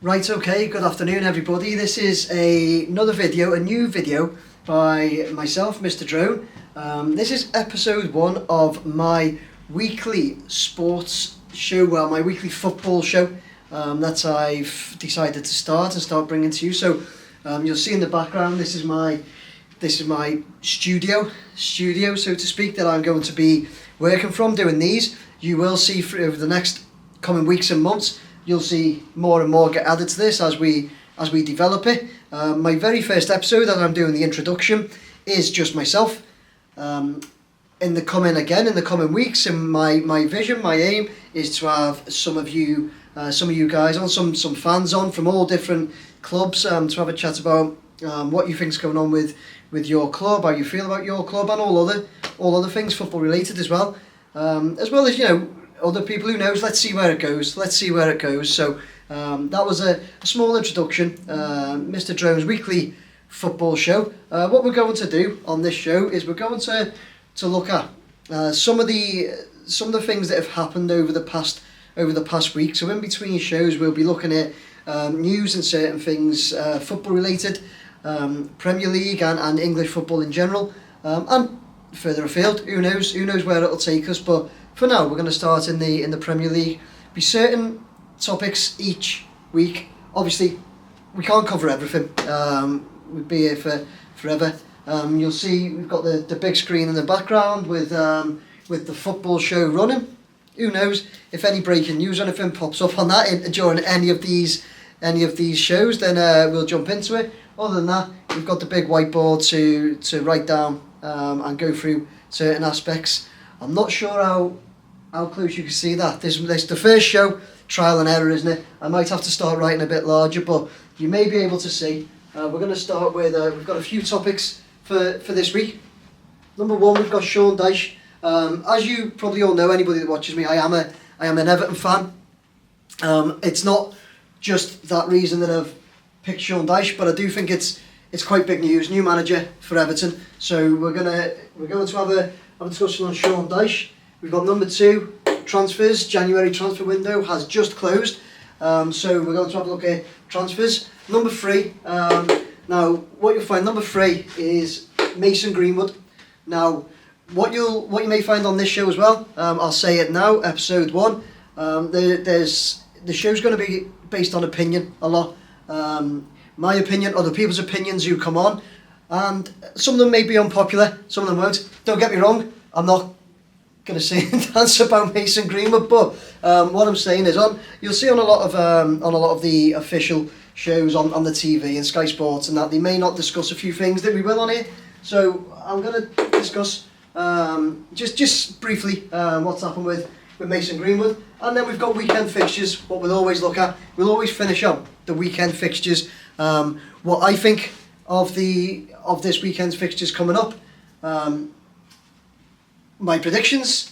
Right, okay, good afternoon everybody. This is a new video by myself, Mr. Drone. This is episode 1 of my weekly sports show, well, my weekly football show that I've decided to start bringing to you. So you'll see in the background, this is my studio, so to speak, that I'm going to be working from, doing these. You will see over the next coming weeks and months, you'll see more and more get added to this as we develop it. My very first episode that I'm doing the introduction is just myself. In the coming weeks, and my vision, my aim is to have some of you guys on, some fans on from all different clubs, to have a chat about what you think's going on with your club, how you feel about your club, and all other things football related as well as other people. Who knows? Let's see where it goes. So that was a small introduction. Mr. Drone's weekly football show. What we're going to do on this show is we're going to look at some of the things that have happened over the past week. So in between shows, we'll be looking at news and certain things football related, Premier League and English football in general, and further afield. Who knows where it'll take us, but for now, we're going to start in the Premier League. Be certain topics each week. Obviously, we can't cover everything. We'd be here for forever. You'll see we've got the big screen in the background with the football show running. Who knows if any breaking news or anything pops up on that during any of these shows, then we'll jump into it. Other than that, we've got the big whiteboard to write down and go through certain aspects. I'm not sure how close you can see that. This is the first show, trial and error, isn't it? I might have to start writing a bit larger, but you may be able to see. We're going to start with, we've got a few topics for this week. Number 1, we've got Sean Dyche. As you probably all know, anybody that watches me, I am an Everton fan. It's not just that reason that I've picked Sean Dyche, but I do think it's quite big news. New manager for Everton, so we're going to have a discussion on Sean Dyche. We've got number 2, transfers. January transfer window has just closed, so we're going to have a look at transfers. Number 3, now what you'll find, number 3 is Mason Greenwood. Now what you may find on this show as well, I'll say it now, episode 1, the show's going to be based on opinion a lot. My opinion, other people's opinions who come on, and some of them may be unpopular, some of them won't. Don't get me wrong, I'm not going to say and dance about Mason Greenwood, but what I'm saying is, you'll see on a lot of the official shows on the TV and Sky Sports and that, they may not discuss a few things that we will on here. So I'm going to discuss just briefly what's happened with Mason Greenwood, and then we've got weekend fixtures. What we'll always look at, we'll always finish up the weekend fixtures. What I think of this weekend's fixtures coming up, my predictions,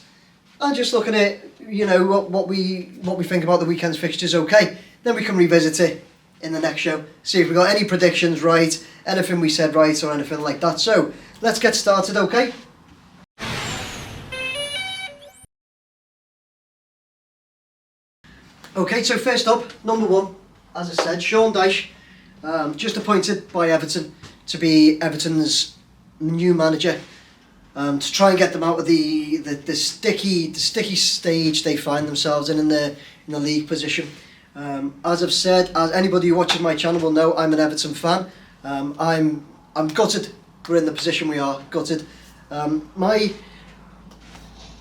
and just looking at what we think about the weekend's fixtures. Okay, then we can revisit it in the next show, see if we got any predictions right, anything we said right or anything like that. So let's get started. Okay. Okay, so first up, number 1, as I said, Sean Dyche, just appointed by Everton to be Everton's new manager, to try and get them out of the sticky stage they find themselves in the league position. As I've said, as anybody who watches my channel will know, I'm an Everton fan. I'm gutted we're in the position we are. Gutted.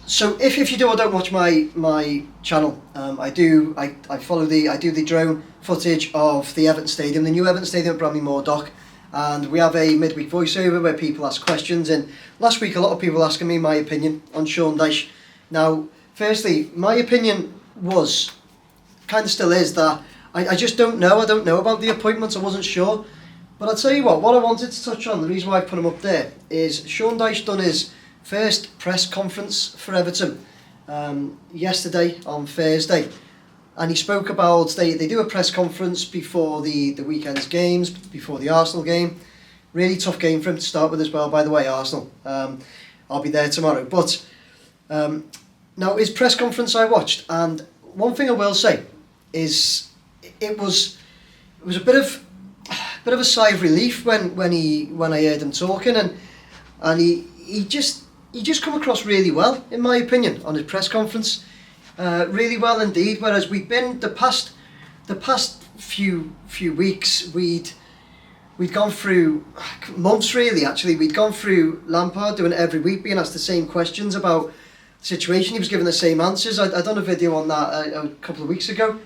So if you do or don't watch my channel, I do the drone footage of the Everton Stadium, the new Everton Stadium at Bramley Moor Dock, and we have a midweek voiceover where people ask questions. And last week a lot of people asking me my opinion on Sean Dyche. Now, firstly, my opinion was, kind of still is, that I just don't know. I don't know about the appointment. I wasn't sure, but I'll tell you what I wanted to touch on, the reason why I put him up there, is Sean Dyche done his first press conference for Everton yesterday on Thursday, and he spoke about, they do a press conference before the weekend's games, before the Arsenal game. Really tough game for him to start with as well, by the way, Arsenal. I'll be there tomorrow. But now his press conference I watched, and one thing I will say is it was it was a bit of a sigh of relief when I heard him talking, and he just come across really well, in my opinion, on his press conference, really well indeed. Whereas we'd been the past few weeks, we'd gone through months really. Actually, we'd gone through Lampard doing it every week, being asked the same questions about the situation. He was given the same answers. I done a video on that a couple of weeks ago.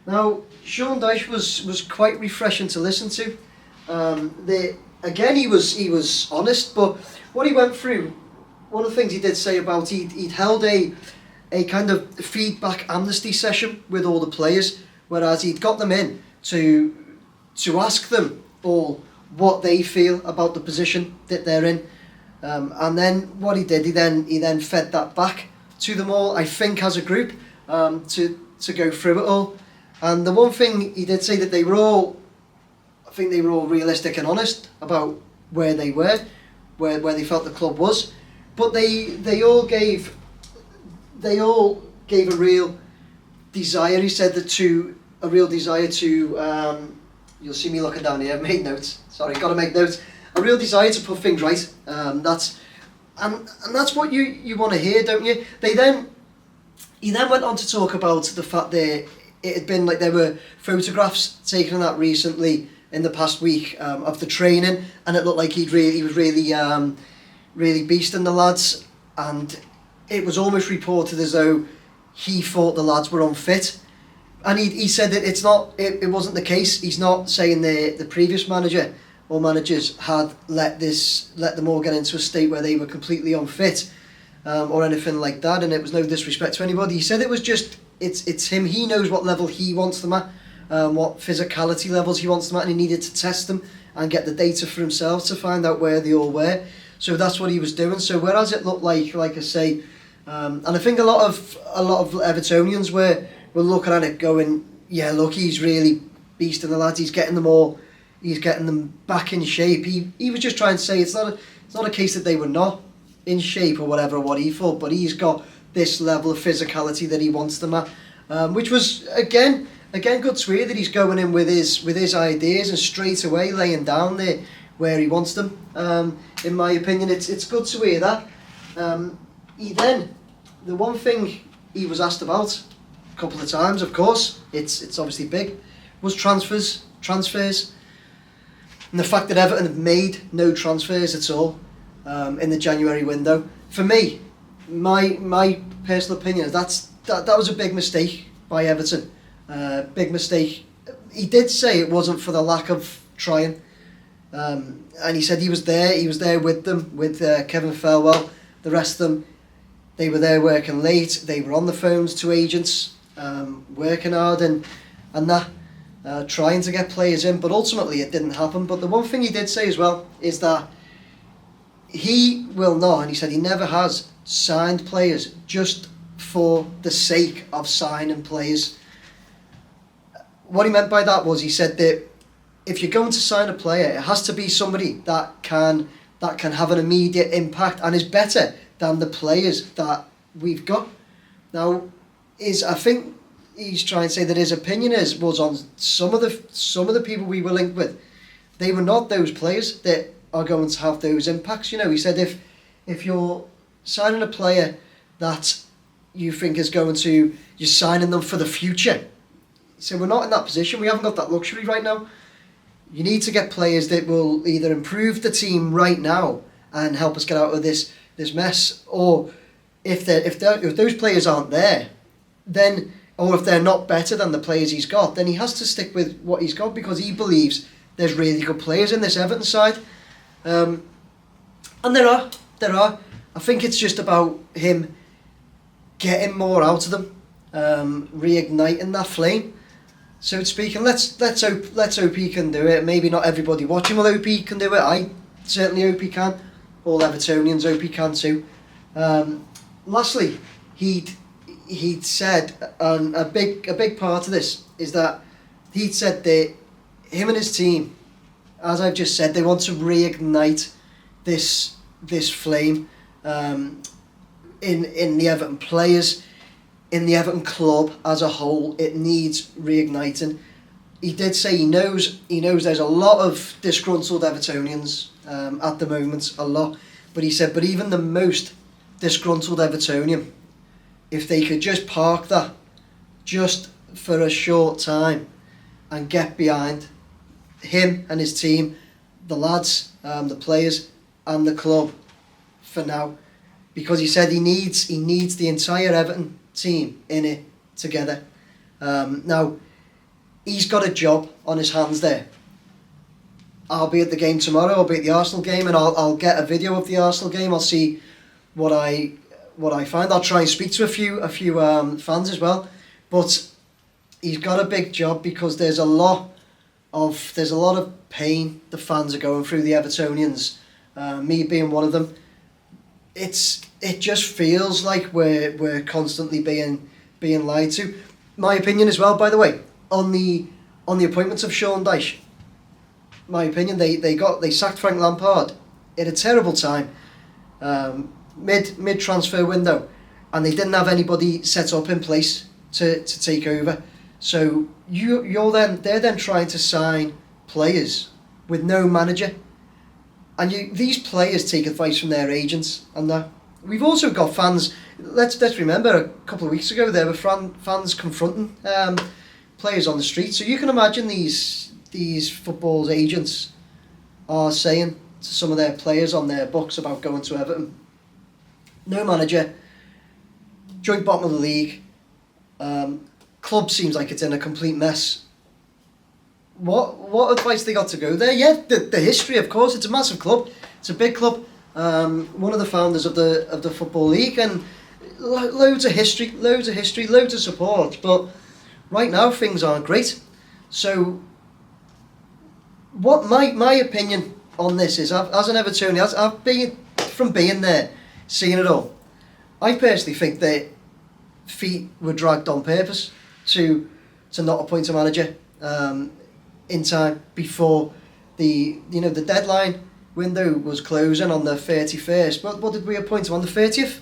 Now, Sean Dyche was quite refreshing to listen to. Again, he was honest, but what he went through, one of the things he did say about he'd held a kind of feedback amnesty session with all the players, whereas he'd got them in to ask them all what they feel about the position that they're in, and then what he did, he then fed that back to them all, I think, as a group, to go through it all. And the one thing he did say, that they were all realistic and honest about where they were, where they felt the club was, but they all gave a real desire. He said that a real desire to you'll see me looking down here. I've made notes. Sorry, got to make notes. A real desire to put things right. That's what you want to hear, don't you? He then went on to talk about the fact that it had been like there were photographs taken of that recently in the past week of the training, and it looked like he was really beasting the lads, and it was almost reported as though he thought the lads were unfit. And he said that it wasn't the case. He's not saying the previous manager or managers had let them all get into a state where they were completely unfit, or anything like that, and it was no disrespect to anybody. He said it was just it's him. He knows what level he wants them at, what physicality levels he wants them at, and he needed to test them and get the data for himself to find out where they all were. So that's what he was doing. So whereas it looked like I say, and I think a lot of Evertonians were looking at it going, yeah, look, he's really beasting the lads. He's getting them back in shape. He was just trying to say it's not a case that they were not in shape or whatever, what he thought, but he's got this level of physicality that he wants them at, which was again good to hear, that he's going in with his ideas and straight away laying down there where he wants them. In my opinion, it's good to hear that. The one thing he was asked about a couple of times, of course, it's obviously big, was transfers, and the fact that Everton have made no transfers at all in the January window. For me, my personal opinion is that was a big mistake by Everton. Big mistake. He did say it wasn't for the lack of trying, and he said he was there with them, with Kevin Farwell, the rest of them. They were there working late, they were on the phones to agents, working hard and that, trying to get players in, but ultimately it didn't happen. But the one thing he did say as well is that he will not, and he said he never has, signed players just for the sake of signing players. What he meant by that was, he said that if you're going to sign a player, it has to be somebody that can have an immediate impact and is better than the players that we've got. Now, I think he's trying to say that his opinion was on some of the people we were linked with. They were not those players that are going to have those impacts. You know, he said if you're signing a player that you think is going to, you're signing them for the future. So we're not in that position. We haven't got that luxury right now. You need to get players that will either improve the team right now and help us get out of this mess, or if those players aren't there, then, or if they're not better than the players he's got, then he has to stick with what he's got, because he believes there's really good players in this Everton side, and there are. I think it's just about him getting more out of them, reigniting that flame, so to speak. And let's hope he can do it. Maybe not everybody watching will hope he can do it. I certainly hope he can. All Evertonians hope he can too. Lastly, he'd said, and a big part of this is that he'd said that him and his team, as I've just said, they want to reignite this flame in the Everton players, in the Everton club as a whole. It needs reigniting. he did say he knows there's a lot of disgruntled Evertonians at the moment, a lot. But he said, but even the most disgruntled Evertonian, if they could just park that just for a short time and get behind him and his team, the lads, the players and the club for now, because he said he needs the entire Everton team in it together. Now, he's got a job on his hands there. I'll be at the game tomorrow. I'll be at the Arsenal game, and I'll get a video of the Arsenal game. I'll see what I find. I'll try and speak to a few fans as well. But he's got a big job because there's a lot of pain the fans are going through, the Evertonians. Me being one of them. It just feels like we're constantly being lied to. My opinion as well, by the way, on the appointments of Sean Dyche. My opinion, they sacked Frank Lampard at a terrible time, mid transfer window, and they didn't have anybody set up in place to take over. So they're then trying to sign players with no manager, and these players take advice from their agents, and that. We've also got fans. Let's remember a couple of weeks ago there were fans confronting players on the street. So you can imagine these football agents are saying to some of their players on their books about going to Everton, no manager, joint bottom of the league, club seems like it's in a complete mess. What advice they got to go there? Yeah, the history, of course. It's a massive club. It's a big club. One of the founders of the Football League, and loads of history, loads of support. But right now things aren't great. So what my opinion on this is, as an Evertonian, I've been from being there, seeing it all. I personally think that feet were dragged on purpose to not appoint a manager in time before the deadline window was closing on the 31st. But what did we appoint him on the 30th?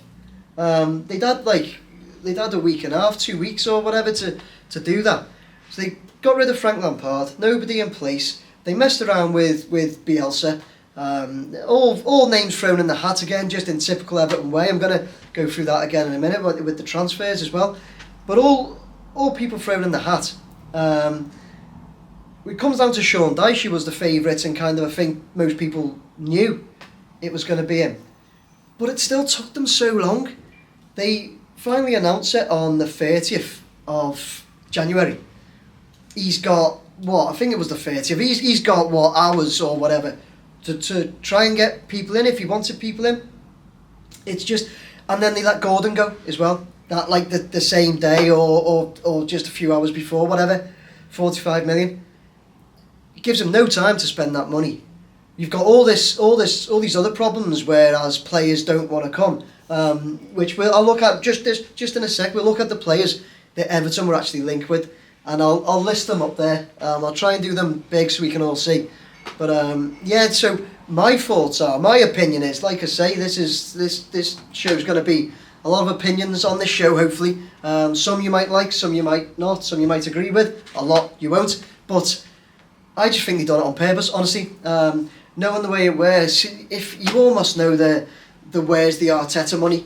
They'd had a week and a half, 2 weeks or whatever to do that. So they got rid of Frank Lampard, nobody in place. They messed around with Bielsa. All names thrown in the hat again, just in typical Everton way. I'm going to go through that again in a minute with the transfers as well. But all people thrown in the hat. It comes down to Sean Dyche. He was the favourite, and kind of I think most people knew it was going to be him. But it still took them so long. They finally announced it on the 30th of January. He's got, I think it was the 30th. He's got, hours or whatever to try and get people in if he wanted people in. It's just, and then they let Gordon go as well. That like the same day or just a few hours before, whatever. 45 million. It gives him no time to spend that money. You've got all these other problems, whereas players don't want to come, which I'll look at just in a sec. We'll look at the players that Everton were actually linked with, and I'll list them up there. I'll try and do them big so we can all see. But so my thoughts are, my opinion is, like I say, this show's going to be a lot of opinions on this show. Hopefully, some you might like, some you might not, some you might agree with, a lot you won't. But I just think they've done it on purpose, honestly. Knowing the way it wears, if you almost know the where's the Arteta money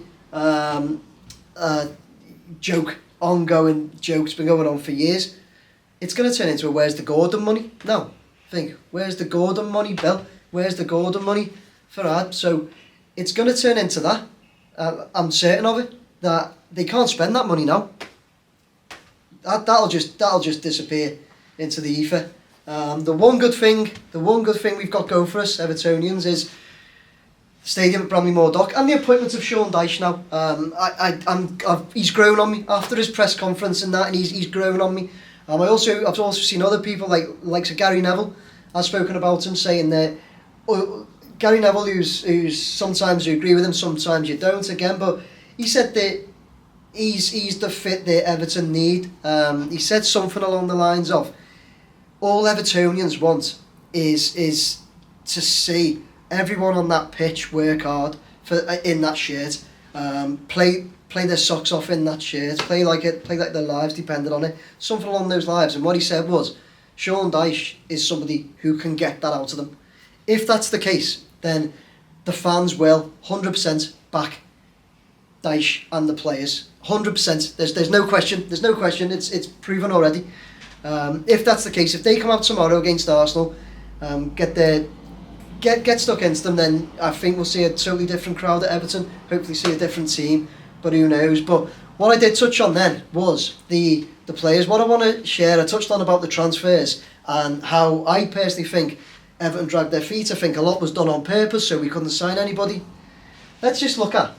ongoing joke's been going on for years. It's going to turn into a where's the Gordon money? No, think, where's the Gordon money, Bill? Where's the Gordon money for Ad? So it's going to turn into that. I'm certain of it, that they can't spend that money now. That'll just disappear into the ether. The one good thing we've got going for us, Evertonians, is the stadium at Bramley-Moore Dock and the appointment of Sean Dyche now. He's grown on me after his press conference and that, and he's grown on me. I've also seen other people like Gary Neville. I've spoken about him, saying that Gary Neville, who's sometimes you agree with him, sometimes you don't. Again, but he said that he's the fit that Everton need. He said something along the lines of, all Evertonians want is to see everyone on that pitch work hard in that shirt, play their socks off in that shirt, play like their lives depended on it, something along those lines. And what he said was, Sean Dyche is somebody who can get that out of them. If that's the case, then the fans will 100% back Dyche and the players. 100%. There's no question. There's no question. It's proven already. If that's the case, if they come out tomorrow against Arsenal, get stuck against them, then I think we'll see a totally different crowd at Everton. Hopefully see a different team, but who knows. But what I did touch on then was the players. What I want to share, I touched on about the transfers and how I personally think Everton dragged their feet. I think a lot was done on purpose so we couldn't sign anybody. Let's just look at,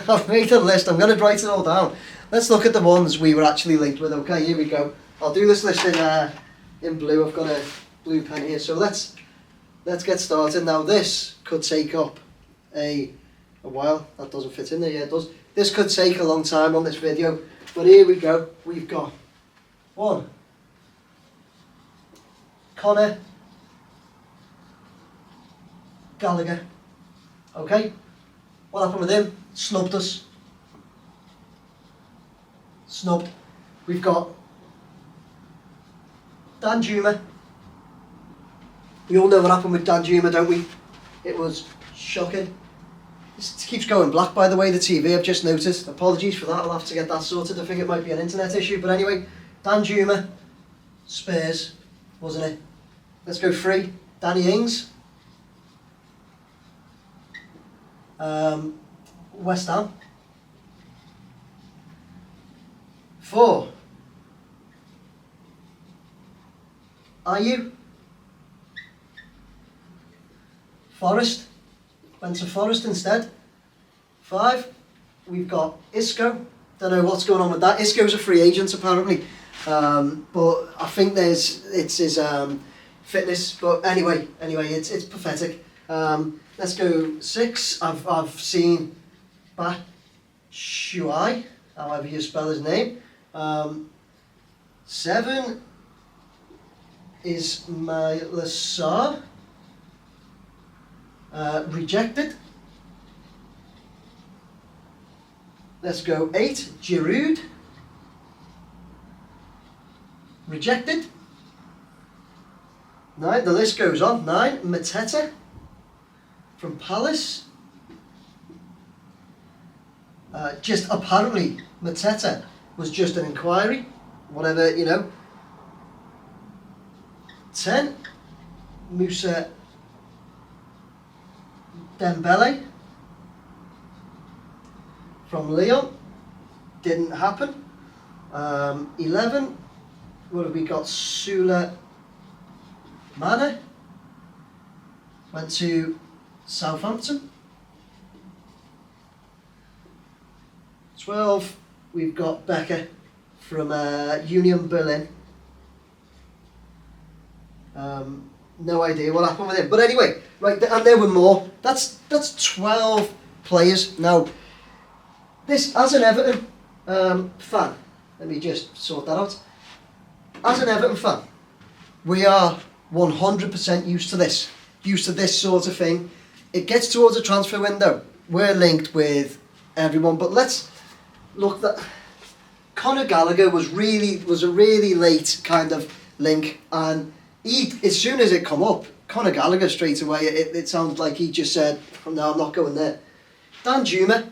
I've made a list, I'm going to write it all down. Let's look at the ones we were actually linked with. Okay, here we go. I'll do this list in blue. I've got a blue pen here. So let's get started. Now this could take up a while. That doesn't fit in there. Yeah, it does. This could take a long time on this video. But here we go. We've got 1. Conor Gallagher. Okay. What happened with him? Snubbed us. Snubbed. We've got Dyche.mins. We all know what happened with Dyche.mins, don't we? It was shocking. This keeps going black, by the way, the TV, I've just noticed. Apologies for that, I'll have to get that sorted. I think it might be an internet issue, but anyway, Dyche.mins, Spurs, wasn't it? Let's go 3. Danny Ings, West Ham. 4. Are you? Forest. Went to Forest instead. 5. We've got Isco. Don't know what's going on with that. Isco's a free agent apparently. But I think it's his fitness. But anyway, it's pathetic. Let's go 6. I've seen Batshuayi, however you spell his name. 7 is Mylasar. Rejected. Let's go 8. Giroud. Rejected. 9. The list goes on. 9. Mateta from Palace. Just apparently Mateta was just an inquiry. Whatever, you know. 10. Musa Dembele from Lyon, didn't happen. 11, what have we got? Sula Mana, went to Southampton. 12, we've got Becker from Union Berlin. No idea what happened with him, but anyway, right, and there were more. That's 12 players. Now, this, as an Everton fan, let me just sort that out. As an Everton fan, we are 100% used to this sort of thing. It gets towards a transfer window. We're linked with everyone, but let's look. That Conor Gallagher was a really late kind of link, and he, as soon as it come up, Conor Gallagher straight away, it sounds like he just said, no, I'm not going there. Dyche.mins,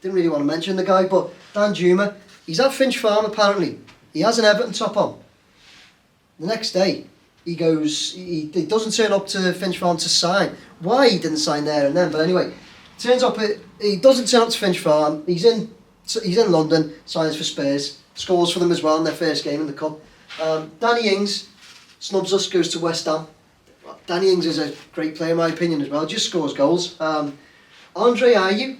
didn't really want to mention the guy, but Dyche.mins, he's at Finch Farm apparently. He has an Everton top on. The next day, he doesn't turn up to Finch Farm to sign. Why he didn't sign there and then, but anyway, turns up, he doesn't turn up to Finch Farm. He's in London, signs for Spurs, scores for them as well in their first game in the cup. Danny Ings snubs us, goes to West Ham. Danny Ings is a great player in my opinion as well, just scores goals. Andre Ayew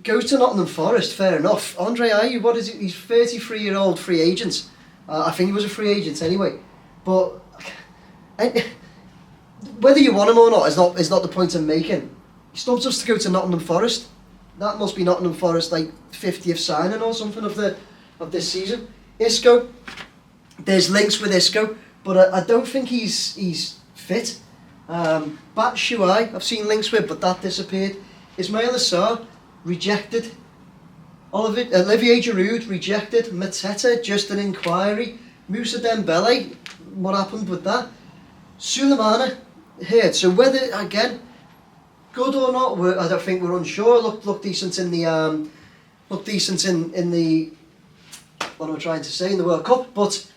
goes to Nottingham Forest, fair enough. Andre Ayew, what is it? He's 33-year-old free agent. I think he was a free agent anyway. But whether you want him or not is not the point I'm making. He snubs us to go to Nottingham Forest. That must be Nottingham Forest like 50th signing or something of this season. Isco, there's links with Isco, but I don't think he's fit. Batshuayi, I've seen links with, but that disappeared. Ismail Assar, rejected. Olivier Giroud, rejected. Mateta, just an inquiry. Musa Dembele, what happened with that. Sulemana hurt. So whether, again, good or not, I don't think we're unsure. Looked decent in the in the, what am I trying to say, in the World Cup. But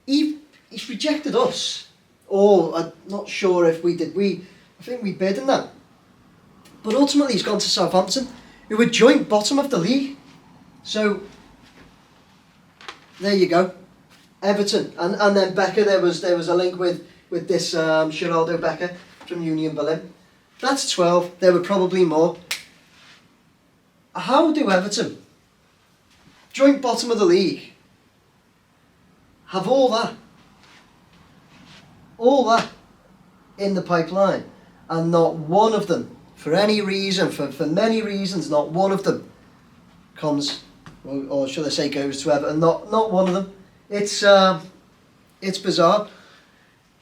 he's rejected us. Or I'm not sure if we did. I think we bid in that. But ultimately he's gone to Southampton, who were joint bottom of the league. So there you go. Everton. And then Becker, there was a link with this Geraldo Becker from Union Berlin. That's 12. There were probably more. How do Everton, joint bottom of the league, have all that in the pipeline, and not one of them, for any reason, for many reasons, not one of them comes, or should I say goes to Everton, not one of them. It's bizarre.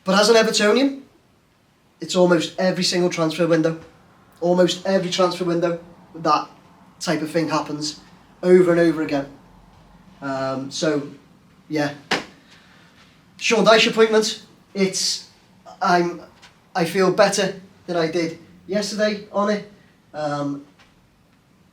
But as an Evertonian, it's almost every single transfer window. Almost every transfer window, that type of thing happens over and over again. So, yeah. Sean Dyche appointment. I feel better than I did yesterday on it.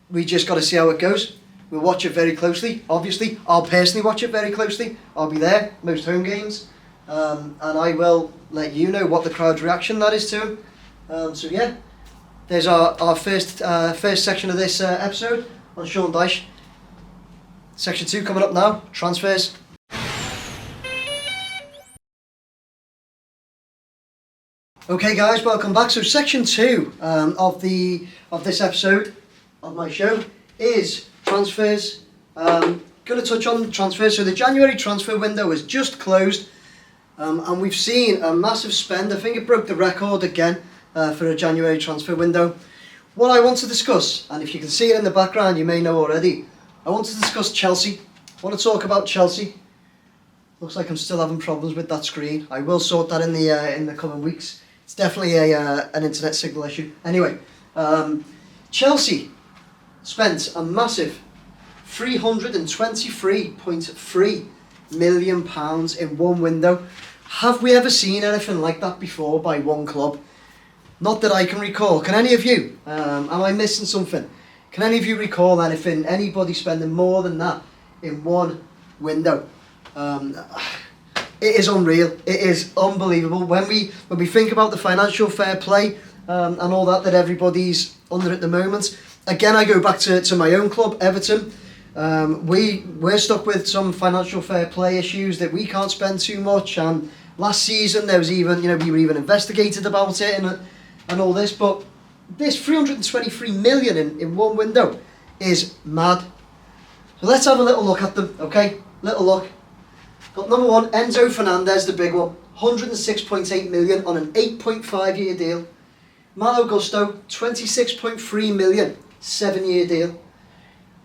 We just got to see how it goes. We'll watch it very closely. Obviously, I'll personally watch it very closely. I'll be there most home games. And I will let you know what the crowd's reaction that is to him. So yeah, there's our first section of this episode on Sean Dyche. Section 2 coming up now, transfers. Okay guys, welcome back. So section 2 of this episode of my show is transfers. Going to touch on transfers. So the January transfer window is just closed. And we've seen a massive spend. I think it broke the record again for a January transfer window. What I want to discuss, and if you can see it in the background, you may know already, I want to discuss Chelsea. I want to talk about Chelsea. Looks like I'm still having problems with that screen. I will sort that in the coming weeks. It's definitely an internet signal issue. Anyway, Chelsea spent a massive £323.3 million in one window. Have we ever seen anything like that before by one club? Not that I can recall. Can any of you? Am I missing something? Can any of you recall anything? Anybody spending more than that in one window? It is unreal. It is unbelievable. When we think about the financial fair play and all that everybody's under at the moment. Again, I go back to my own club, Everton. We're stuck with some financial fair play issues that we can't spend too much, and last season there was even, we were even investigated about it and all this, but this 323 million in one window is mad. So let's have a little look at them, okay? Little look. Got number one, Enzo Fernandez, the big one, 106.8 million on an 8.5 year deal. Malo Gusto, 26.3 million, 7 year deal.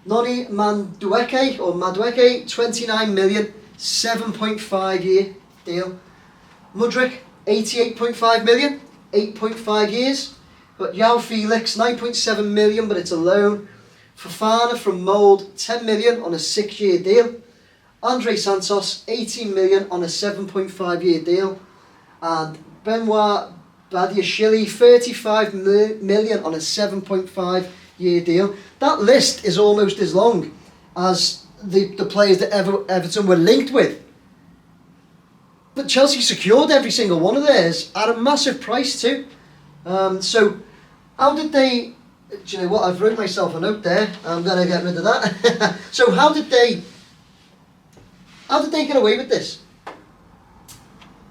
Noni Madueke, 29 million, 7.5 year deal. Mudryk, 88.5 million, 8.5 years. Got João Felix, 9.7 million, but it's a loan. Fofana from Mould, 10 million on a 6 year deal. Andre Santos, 18 million on a 7.5 year deal. And Benoit Badiashile, 35 million on a 7.5 year deal. That list is almost as long as the players that Everton were linked with. But Chelsea secured every single one of theirs at a massive price too. So how did they... Do you know what? I've written myself a note there. I'm going to get rid of that. So how did they get away with this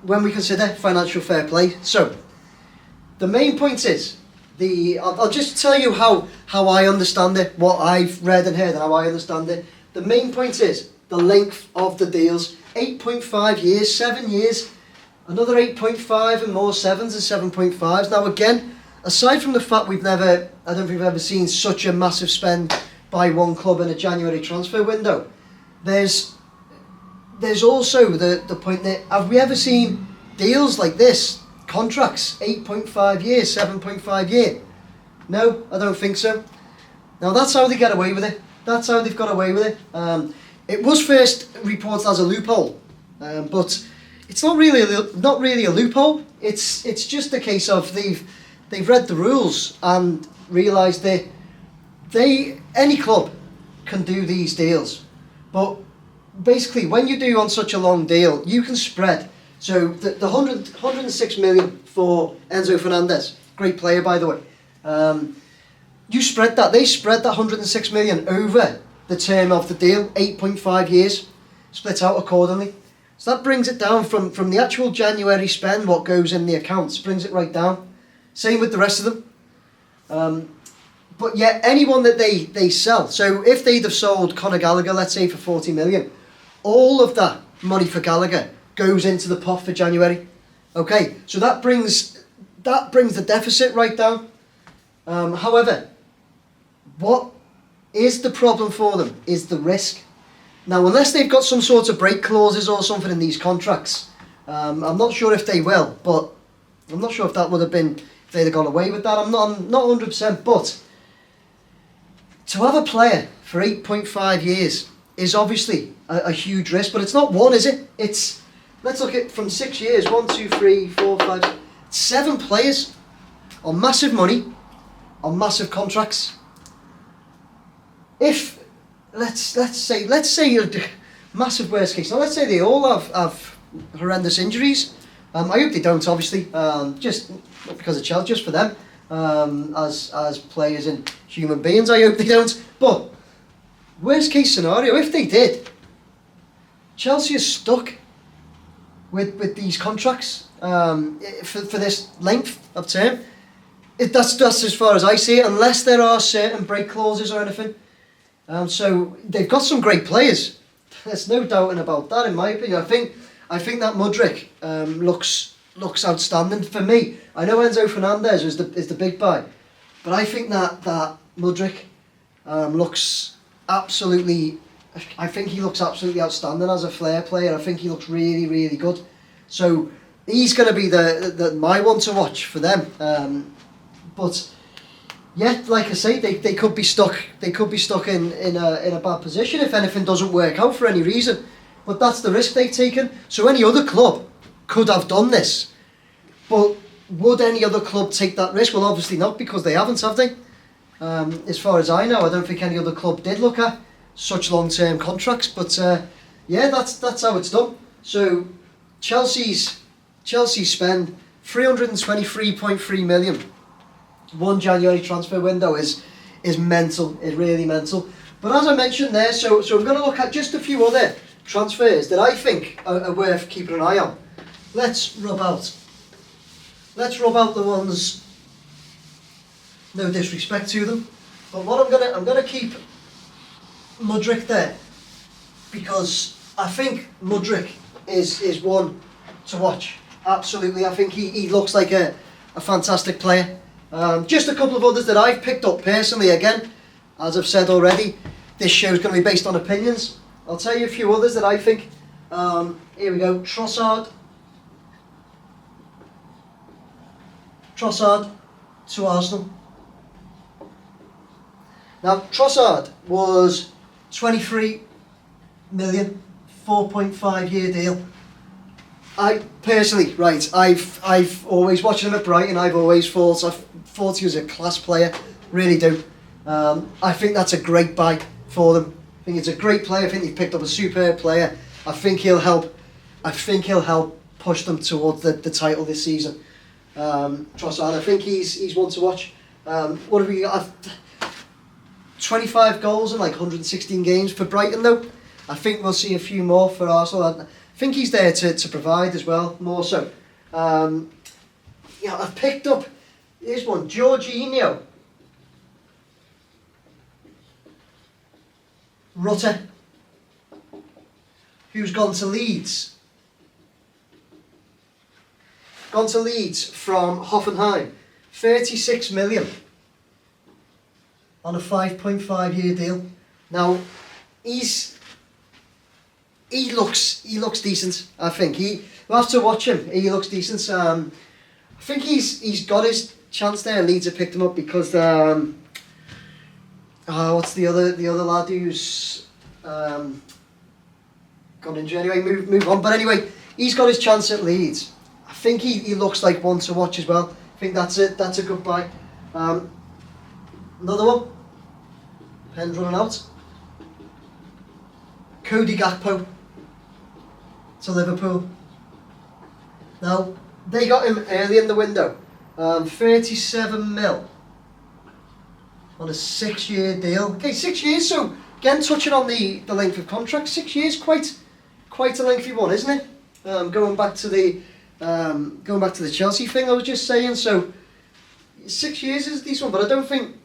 when we consider financial fair play? So the main point is, I'll just tell you how I understand it, what I've read and heard and how I understand it. The main point is the length of the deals. 8.5 years, 7 years, another 8.5 and more 7s and 7.5s. Now again, aside from the fact I don't think we've ever seen such a massive spend by one club in a January transfer window, there's also the point that, have we ever seen deals like this? Contracts, 8.5 years, 7.5 year. No, I don't think so. Now that's how they get away with it. That's how they've got away with it. It was first reported as a loophole, but it's not really a loophole. It's just a case of they've read the rules and realised that any club can do these deals, but basically when you do on such a long deal, you can spread. So the 106 million for Enzo Fernandez, great player by the way. They spread that 106 million over the term of the deal, 8.5 years, split out accordingly. So that brings it down from the actual January spend, what goes in the accounts, brings it right down. Same with the rest of them. But yet, anyone that they sell, so if they'd have sold Conor Gallagher, let's say for 40 million, all of that money for Gallagher goes into the pot for January. Okay, so that brings the deficit right down. However, what is the problem for them is the risk. Now, unless they've got some sort of break clauses or something in these contracts, I'm not sure if they will, but I'm not sure if that would have been, if they'd have gone away with that. I'm not 100%, but to have a player for 8.5 years is obviously a huge risk, but it's not one, is it? It's, let's look at from 6 years, 1, 2, 3, 4, 5, 7 players on massive money, on massive contracts. If let's say massive worst case. Now let's say they all have horrendous injuries. I hope they don't, obviously. Just not because of Chelsea, just for them. As players and human beings, I hope they don't. But worst case scenario, if they did, Chelsea is stuck with these contracts for this length of term. That's as far as I see it, unless there are certain break clauses or anything. So they've got some great players. There's no doubting about that, in my opinion. I think that Mudryk looks outstanding for me. I know Enzo Fernandez is the big buy, but I think that Mudryk looks absolutely. I think he looks absolutely outstanding as a flair player. I think he looks really, really good. So he's going to be the my one to watch for them. But yeah, like I say, they could be stuck. They could be stuck in a bad position if anything doesn't work out for any reason. But that's the risk they've taken. So any other club could have done this. But would any other club take that risk? Well, obviously not, because they haven't, have they? As far as I know, I don't think any other club did look at such long-term contracts. But yeah, that's how it's done. So Chelsea's spend 323.3 million. One January transfer window is mental, is really mental. But as I mentioned there, so we're going to look at just a few other transfers that I think are worth keeping an eye on. Let's rub out the ones, no disrespect to them, but what I'm gonna keep Mudryk there, because I think Mudryk is one to watch. Absolutely, I think he looks like a fantastic player. Just a couple of others that I've picked up personally. Again, as I've said already, this show is going to be based on opinions. I'll tell you a few others that I think. Here we go. Trossard to Arsenal. Now, Trossard was 23 million, 4.5 year deal. I personally, right, I've always watched him at Brighton. I've always thought he was a class player, really do. I think that's a great buy for them. I think it's a great player. I think they've picked up a superb player. I think he'll help push them towards the title this season. Trossard, I think he's one to watch. What have we got? 25 goals in like 116 games for Brighton though. I think we'll see a few more for Arsenal. I think he's there to provide as well, more so. Yeah, I've picked up, here's one, Jorginho. Rutter, who's gone to Leeds. Gone to Leeds from Hoffenheim. 36 million on a 5.5 year deal. Now, he looks decent. I think we'll have to watch him. He looks decent. I think he's got his chance there. Leeds have picked him up because what's the other lad who's gone injured anyway? Move on. But anyway, he's got his chance at Leeds. I think he looks like one to watch as well. I think that's a good buy. Another one. Pen's running out. Cody Gakpo to Liverpool. Now, they got him early in the window. 37 mil on a 6-year deal. Okay, 6 years, so again, touching on the length of contract, 6 years, quite a lengthy one, isn't it? Going back to the Chelsea thing I was just saying, so 6 years is a decent one, but I don't think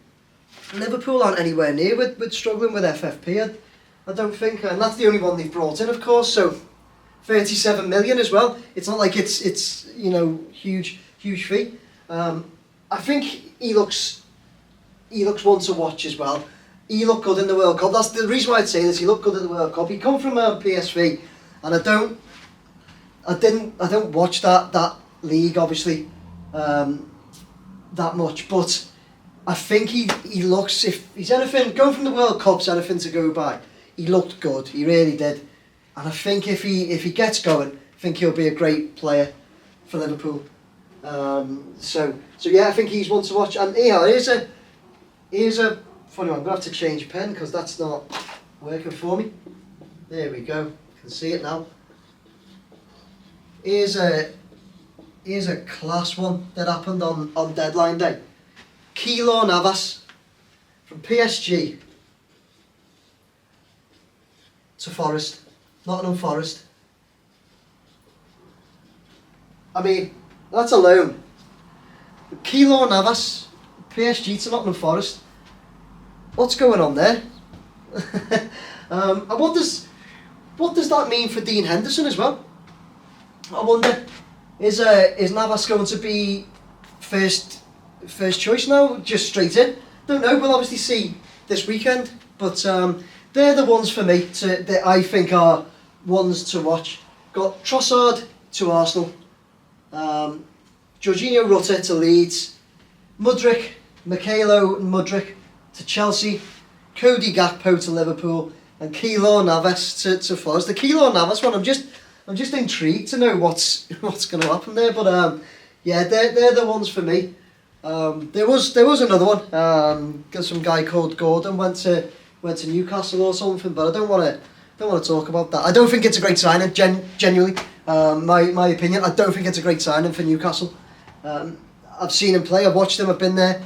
Liverpool aren't anywhere near with struggling with FFP. I don't think, and that's the only one they've brought in, of course. So 37 million as well. It's not like it's you know, huge fee. I think he looks one to watch as well. He looked good in the World Cup. That's the reason why I'd say this. He looked good in the World Cup. He come from PSV, and I don't watch that league obviously that much, but I think he looks, if he's anything, going from the World Cup's anything to go by. He looked good. He really did, and I think if he gets going, I think he'll be a great player for Liverpool. So yeah, I think he's one to watch. And yeah, here's a funny one. I'm gonna have to change pen because that's not working for me. There we go. You can see it now. Here's a class one that happened on deadline day. Keylor Navas from PSG to Forest, Nottingham Forest. I mean, that's a loan. Keylor Navas, PSG to Nottingham Forest. What's going on there? And what does that mean for Dean Henderson as well? I wonder, is Navas going to be first choice now, just straight in? Don't know. We'll obviously see this weekend, but they're the ones for me that I think are ones to watch. Got Trossard to Arsenal, Jorginho Rutter to Leeds, Mikhailo Mudryk to Chelsea, Cody Gakpo to Liverpool, and Keylor Navas to Forest. The Keylor Navas one, I'm just intrigued to know what's going to happen there. But yeah, they're the ones for me. There was another one. Got some guy called Gordon went to Newcastle or something, but I don't want to talk about that. I don't think it's a great signing. Genuinely, my opinion. I don't think it's a great signing for Newcastle. I've seen him play. I've watched him. I've been there.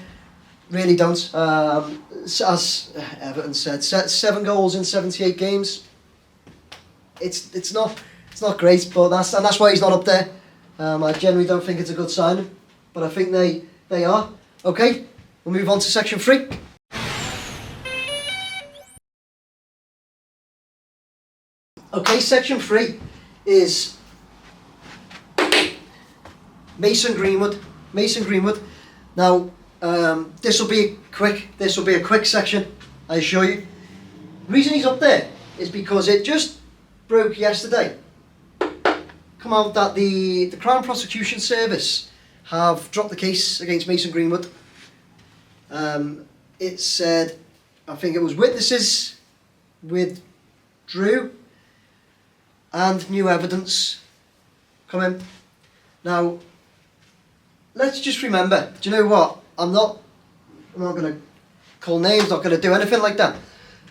Really don't. As Everton said, 7 goals in 78 games. It's not great, but that's why he's not up there. I generally don't think it's a good signing, but I think they are. Okay, we'll move on to section 3. Okay, section 3 is Mason Greenwood. Now, this will be a quick section, I assure you. The reason he's up there is because it just broke yesterday. Come out that the Crown Prosecution Service have dropped the case against Mason Greenwood. It said, I think it was witnesses withdrew and new evidence come in. Now, let's just remember, do you know what? I'm not going to call names, not going to do anything like that.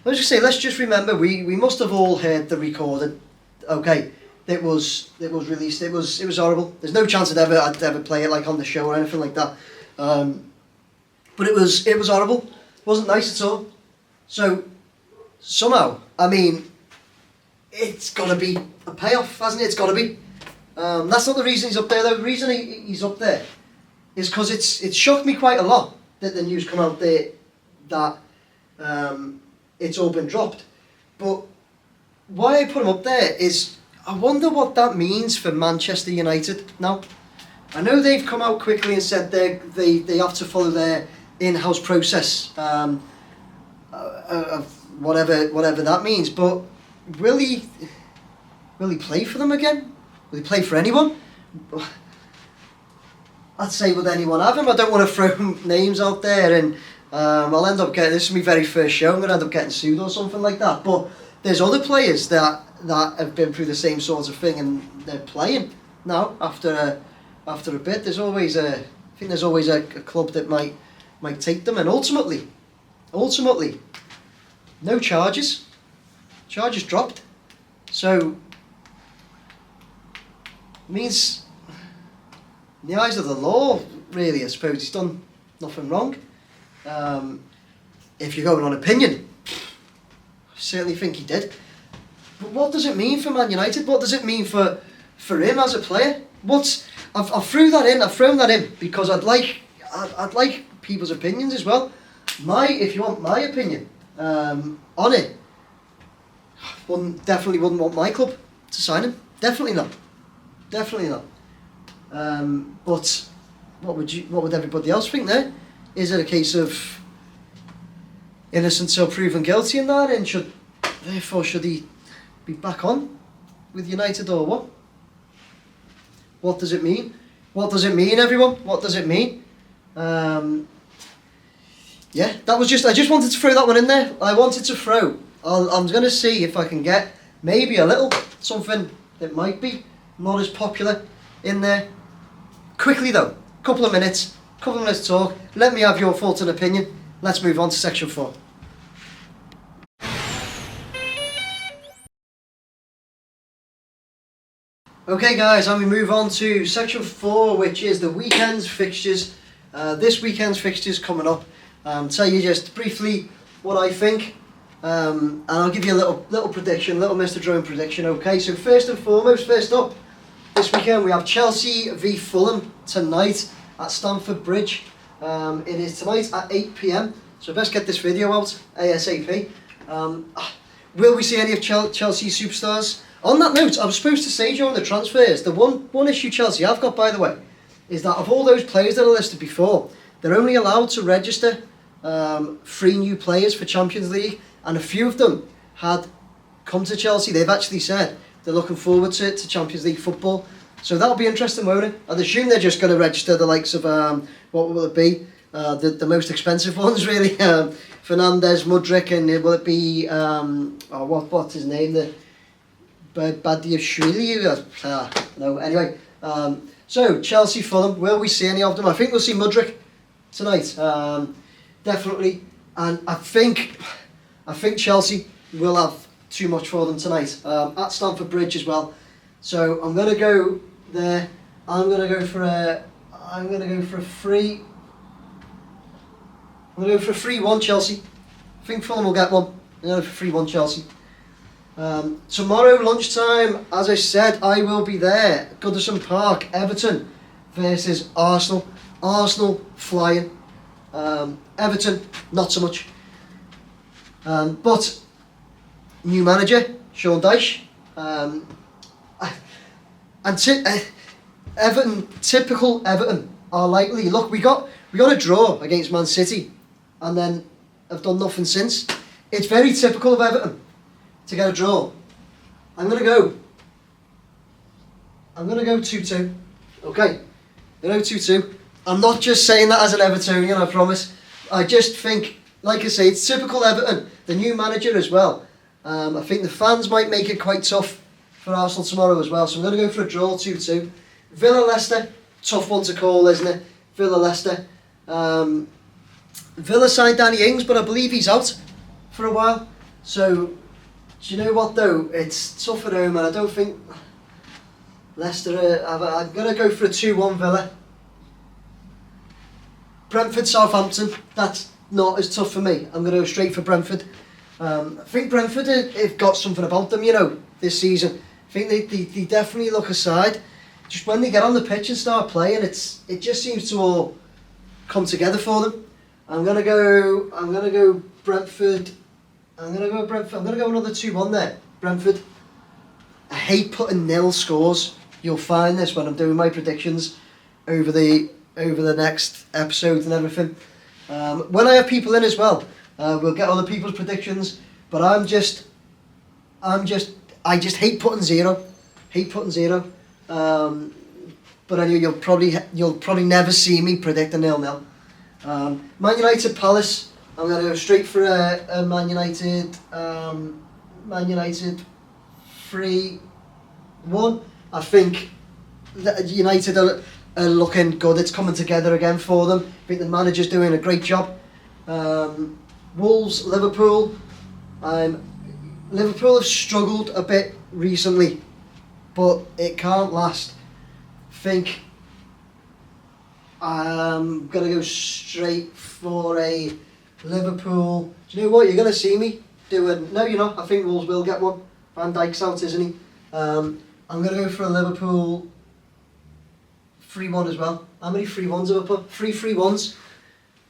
Let's just say, let's just remember, we must have all heard the recording. Okay, it was released. It was horrible. There's no chance I'd ever play it like on the show or anything like that. But it was horrible. It wasn't nice at all. So somehow, I mean, it's got to be a payoff, hasn't it? It's got to be. That's not the reason he's up there, though. The reason he's up there is because it's shocked me quite a lot that the news come out there that it's all been dropped. But why I put him up there is I wonder what that means for Manchester United now. I know they've come out quickly and said they have to follow their in-house process of whatever that means. But will he play for them again? Will he play for anyone? I'd say, would anyone have him? I don't want to throw names out there, and this is my very first show. I'm going to end up getting sued or something like that. But there's other players that that have been through the same sort of thing and they're playing now after a bit. There's always a club that might take them, and ultimately, no charges dropped. So means in the eyes of the law, really, I suppose he's done nothing wrong. If you're going on opinion, I certainly think he did. But what does it mean for Man United? What does it mean for him as a player? I've thrown that in because I'd like people's opinions as well. If you want my opinion on it, definitely wouldn't want my club to sign him. Definitely not. But what would everybody else think there? Is it a case of innocent till proven guilty in that, and should he be back on with United, or what? What does it mean? What does it mean, everyone? What does it mean? Yeah, I just wanted to throw that one in there. I'm going to see if I can get maybe a little something that might be not as popular in there. Quickly though, couple of minutes talk. Let me have your thoughts and opinion. Let's move on to section 4. Okay guys, and we move on to section 4, which is the weekend's fixtures. This weekend's fixtures coming up. Tell you just briefly what I think, and I'll give you a little prediction, little Mr. Drone prediction. Okay, so first up, this weekend we have Chelsea v Fulham tonight at Stamford Bridge. It is tonight at 8 PM, so best get this video out ASAP. Will we see any of Chelsea's superstars? On that note, I was supposed to say during the transfers, the one issue Chelsea have got, by the way, is that of all those players that are listed before, they're only allowed to register 3 new players for Champions League, and a few of them had come to Chelsea. They've actually said they're looking forward to Champions League football. So that'll be interesting, won't it? I'd assume they're just going to register the likes of, what will it be? The most expensive ones, really. Fernandes, Mudryk, and will it be, what's his name? The Badiashvili? No, anyway. So, Chelsea, Fulham, will we see any of them? I think we'll see Mudryk tonight. Definitely. And I think Chelsea will have too much for them tonight. At Stamford Bridge as well. So, I'm going to go there. I'm going to go for a 3-1 Chelsea. I think Fulham will get one. I'm going to go for 3-1 Chelsea. Tomorrow lunchtime, as I said, I will be there. Goodison Park, Everton versus Arsenal. Arsenal flying. Everton, not so much. But new manager, Sean Dyche. Everton, typical Everton, are likely. Look, we got a draw against Man City, and then have done nothing since. It's very typical of Everton to get a draw. I'm gonna go 2-2. Okay, I'm gonna go 2-2. I'm not just saying that as an Evertonian, I promise. I just think, like I say, it's typical Everton. The new manager as well. I think the fans might make it quite tough for Arsenal tomorrow as well. So I'm gonna go for a draw, 2-2. Villa Leicester, tough one to call, isn't it? Villa Leicester. Villa signed Danny Ings, but I believe he's out for a while. So, do you know what though? It's tough at home, and I don't think Leicester. I'm gonna go for a 2-1 Villa. Brentford Southampton. That's not as tough for me. I'm gonna go straight for Brentford. I think Brentford have got something about them, this season. I think they definitely look aside. Just when they get on the pitch and start playing, it just seems to all come together for them. I'm gonna go Brentford. I'm gonna go another 2-1 there. Brentford. I hate putting nil scores. You'll find this when I'm doing my predictions over the next episodes and everything. When I have people in as well, we'll get other people's predictions. But I just hate putting zero. But anyway, you'll probably never see me predict a 0-0. Man United Palace. I'm going to go straight for a Man United 3-1. I think that United are looking good. It's coming together again for them. I think the manager's doing a great job. Wolves, Liverpool. Liverpool have struggled a bit recently, but it can't last. I think I'm going to go straight for a Liverpool. Do you know what? You're going to see me doing... No, you're not. I think Wolves will get one. Van Dijk's out, isn't he? I'm going to go for a Liverpool 3-1 as well. How many 3-1s have I put? 3-3-1s.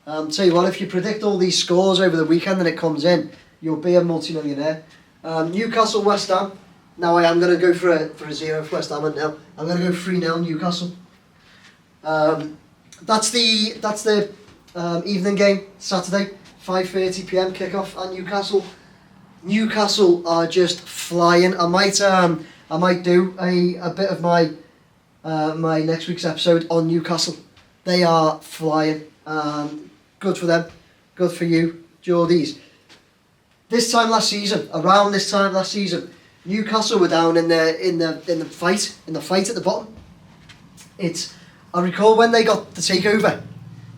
Tell you what, if you predict all these scores over the weekend and it comes in, you'll be a multi-millionaire. Newcastle, West Ham. Now I am going to go for a 0 for West Ham and nil. I'm going to go 3-0 Newcastle. That's the evening game, Saturday, 5:30 PM kickoff at Newcastle. Newcastle are just flying. I might do a bit of my next week's episode on Newcastle. They are flying. Good for them. Good for you, Geordies. Around this time last season, Newcastle were down in the fight at the bottom. I recall when they got the takeover,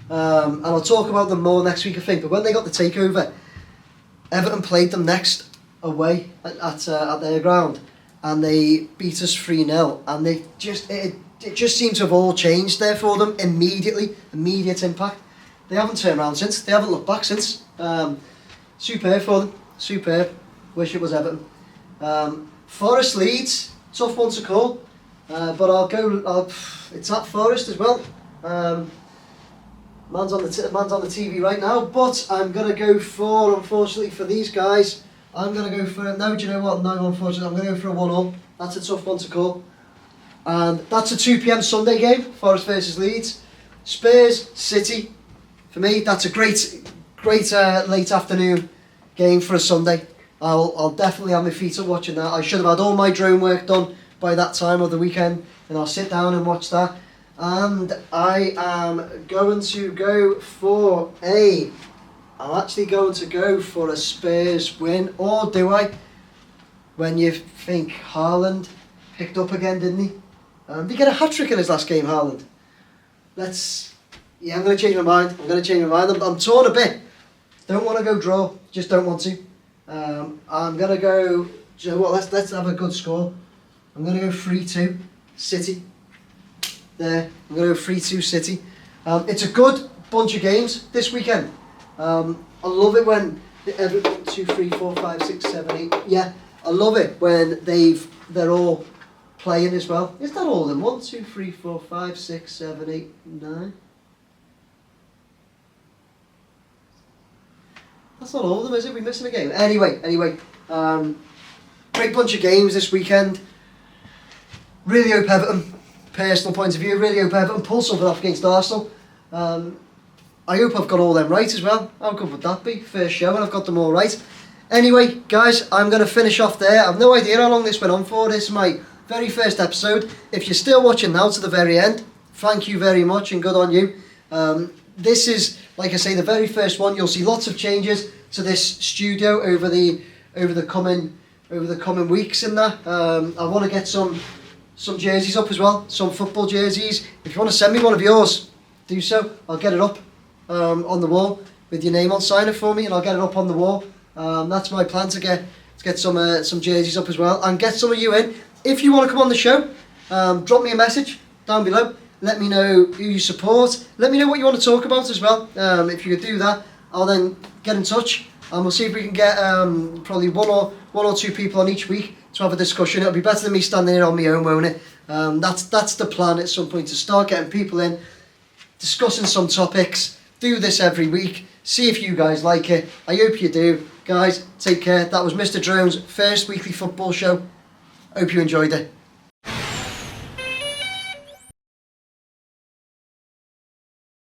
and I'll talk about them more next week, I think. But when they got the takeover, Everton played them next away at their ground, and they beat us 3-0. And it just seemed to have all changed there for them immediately. Immediate impact. They haven't turned around since. They haven't looked back since. Superb for them. Superb. Wish it was Everton. Forest Leeds, tough one to call, but it's at Forest as well. Man's on the TV right now, but I'm gonna go for, unfortunately for these guys, I'm gonna go for no. Do you know what? No, unfortunately, I'm gonna go for a 1-1. That's a tough one to call, and that's a 2 PM Sunday game. Forest versus Leeds. Spurs City. For me, that's a great late afternoon game for a Sunday. I'll definitely have my feet up watching that. I should have had all my drone work done by that time of the weekend, and I'll sit down and watch that. And I am going to go for a Spurs win, or do I? When you think Haaland picked up again, didn't he? Did he get a hat-trick in his last game, Haaland? I'm going to change my mind. I'm torn a bit. Don't want to go draw. Just don't want to. I'm going to go... Do you know what? Let's have a good score. I'm going to go 3-2 City. There. I'm going to go 3-2 City. It's a good bunch of games this weekend. I love it when... 1, 2, 3, 4, 5, 6, 7, 8... Yeah. I love it when they're all playing as well. Is that all of them? 1, 2, 3, 4, 5, 6, 7, 8, 9... That's not all of them, is it? We're missing a game. Anyway, great bunch of games this weekend. Really hope Everton, personal point of view, really hope Everton pull something off against Arsenal. I hope I've got all them right as well. How good would that be? First show and I've got them all right. Anyway, guys, I'm going to finish off there. I've no idea how long this went on for. This is my very first episode. If you're still watching now to the very end, thank you very much and good on you. This is, like I say, the very first one. You'll see lots of changes to this studio over the coming weeks and that. I want to get some jerseys up as well, some football jerseys. If you want to send me one of yours, do so. I'll get it up on the wall with your name on. Sign it for me, and I'll get it up on the wall. That's my plan to get some jerseys up as well, and get some of you in. If you want to come on the show, drop me a message down below. Let me know who you support. Let me know what you want to talk about as well. If you could do that, I'll then get in touch and we'll see if we can get probably one or two people on each week to have a discussion. It'll be better than me standing here on my own, won't it? That's the plan at some point, to start getting people in, discussing some topics. Do this every week. See if you guys like it. I hope you do. Guys, take care. That was Mr. Drone's first weekly football show. Hope you enjoyed it.